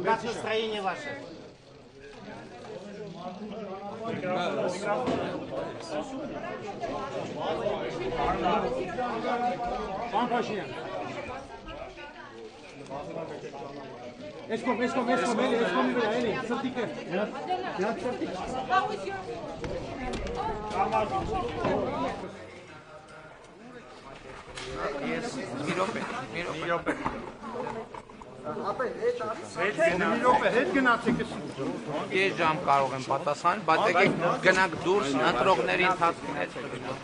Как настроение ваше? Ես ժամ կարող եմ պատասխանել, բայց եկեք գնանք դուրս ընտրողների ընթացքին հետ գնանք։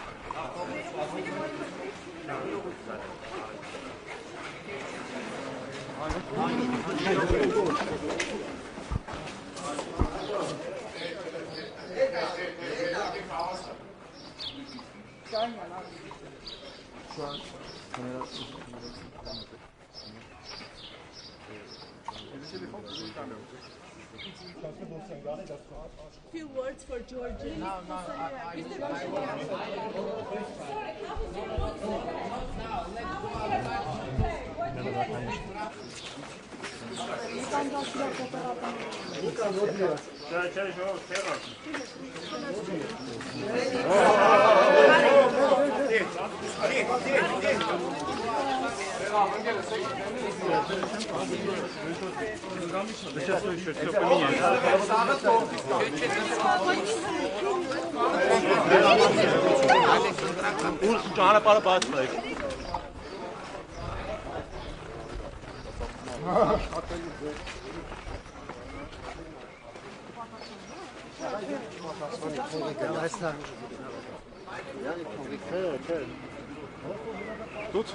Few words for Georgie. Сейчас еще все поменяется. Ужана пара пастай. Тут?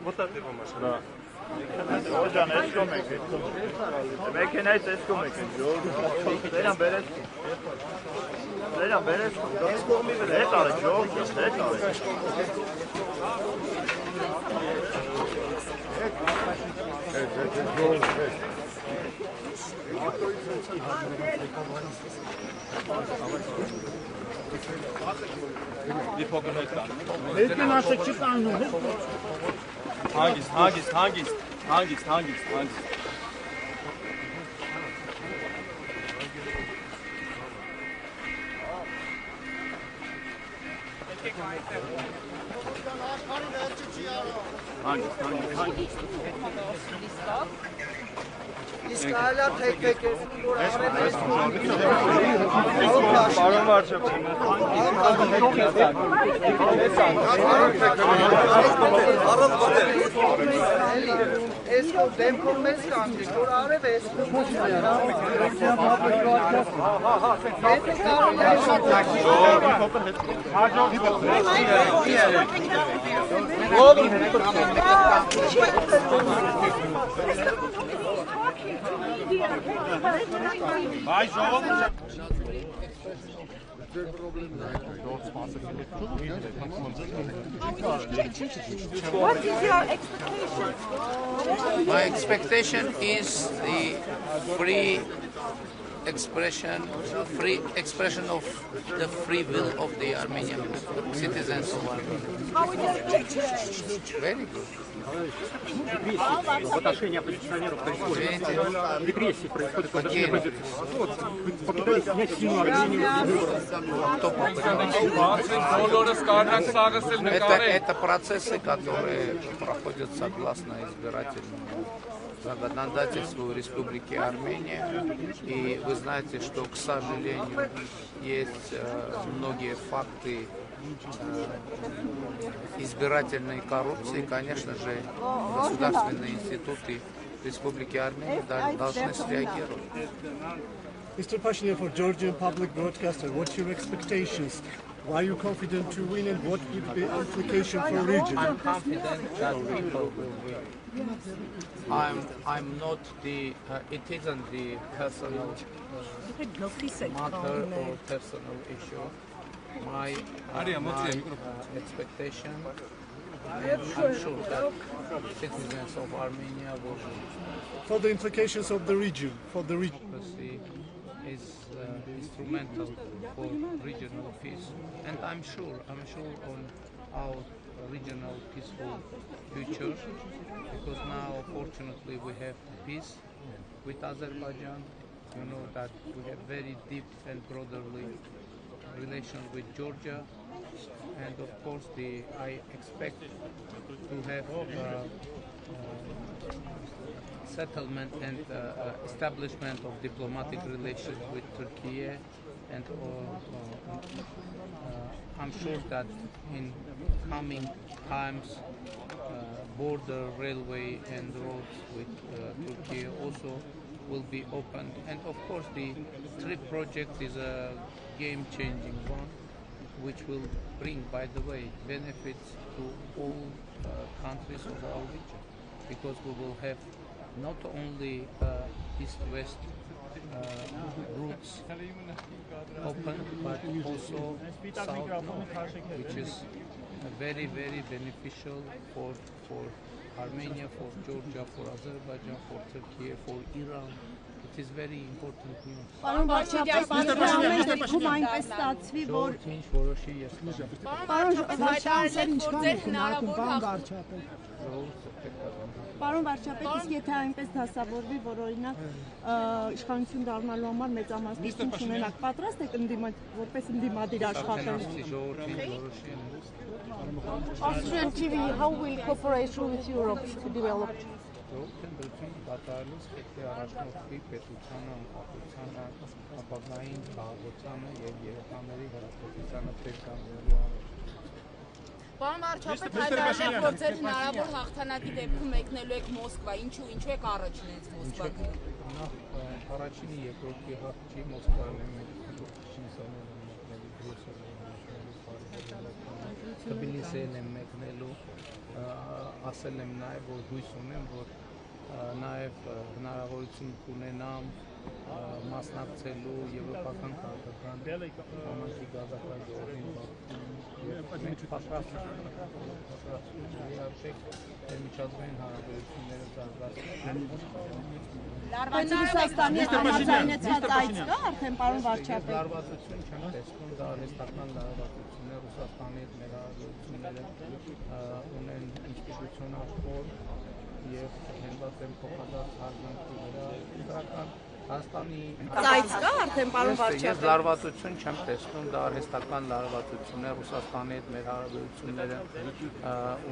Вот так его машина. Да. Օջան, ես կոմ եք, մեքենայից ես կոմ եք, դերան բերես, ես կողմի վեր, հետ արեք, ժողք, հետ արեք։ Հետ, Մի փոքր հետ կան։ Երկեն ասեք չի կանում։ Հանգիստ։ Իսկ այլա թեքեք ես որ արել Պարոն վարչապետ։ ես որ դեմքով մեզ կանցիկ որ արև ես What is your expectation? My expectation is the free expression of the free will of the Armenian citizens of Armenia. How it has changed? Very good. В отношении оппозиционеров происходит репрессии, происходит Это процессы, которые проходят согласно избирательному законодательству Республики Армения. И вы знаете, что, к сожалению, есть многие факты избирательной коррупции. Конечно же, государственные институты Республики Армения должны среагировать. Mr. Pashinyan, for Georgian public broadcaster, what's your expectations? Why are you confident to win and what would be the implication for region? I'm confident that people will win. I'm not the, it isn't the personal matter or personal issue. My expectation, and I'm sure that citizens of Armenia will win. For the implications of the region, Democracy is instrumental for regional peace, and I'm sure on our regional peaceful future, because now fortunately we have peace with Azerbaijan. You know that we have very deep and brotherly relation with Georgia, and of course I expect to have settlement and establishment of diplomatic relations with Turkey, and I'm sure that in coming times border railway and roads with Turkey also will be opened, and of course the TRIP project is a game-changing one which will bring, by the way, benefits to all countries of our region, because we will have not only east-west routes open, but also south-north, which is very, very beneficial for Armenia, for Georgia, for Azerbaijan, for Turkey, for Iran. It is very important news. Պարոն վարչապետ, դեպքում այնպես ստացվի, որ Ինչ որոշի ես Պարոն վարչապետ, իսկ եթե այնպես դասավորվի, որ օրինակ իշխանություն դառնալու համար մեծամասնություն չունենաք, պատրաստ եք որպես ընդդիմադիր աշխատել։ Austrian TV, how will cooperation with Europe develop? Կատարելուց պետք է առաջնորդվի պետությանը, անկախությանը, ապագային քաղաքությանը եւ երեխաների հրապետությանը պետքանելու համար։ Պարոն վարչապետ, հայտարարեք, որ ձեր հնարավոր հաղթանակի դեպքում մեկնելու եք Մոսկվա, ինչու եք առաջին հենց Մոսկվա գնում։ Նախ առաջինի երկրորդի հաղթի Մոսկվայում եմ մեկնելու, Թբիլիսիին եմ մեկնելու, ասել եմ նաև, որ հույս ունեմ, որ նաև հնարավորություն կունենամ մասնակցելու եվրոպական քաղաքական համանքի գազախրաժողովին մենք պատրաստ ենք միջազգային հարաբերությունները զարգացնել։ Ռուսաստանի համաձայնեցած այց կա արդեն պարոն վարչապետ։ Լարվածություն չեմ տեսնում, դա արհեստական լարվածություն է, Ռուսաստանի հետ մեր հարաբերությունները ունեն ինստիտուցիոնալ ֆորմ եւ հենված են փոխադարձ հարգանքի վրա ընտրական Հայաստանի Այց կա արդեն պարոն վարչապետ։ Ես լարվածություն չեմ տեսնում, դա արհեստական լարվածություն է, Ռուսաստանի հետ մեր հարաբերությունները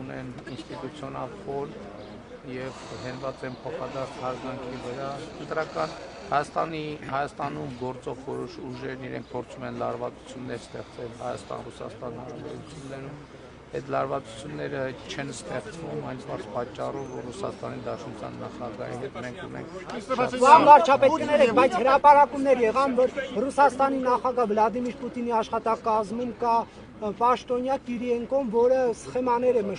ունեն ինստիտուցիոնալ ֆորմ եւ հենված են փոխադարձ հարգանքի վրա ընտրական Հայաստանում գործող որոշ ուժեր իրենք փորձում են լարվածություններ ստեղծել Հայաստան-Ռուսաստան հարաբերություններում այդ լարվածությունները չեն ստեղծվում այնպես պատճառով որ Ռուսաստանի Դաշնության նախագահի հետ մենք ունենք Պարոն վարչապետ կներեք, բայց հրապարակումներ եղան, որ Ռուսաստանի նախագահ Վլադիմիր Պուտինի աշխատակազմում կա պաշտոնյա Կիրիենկոն, որը սխեմաներ է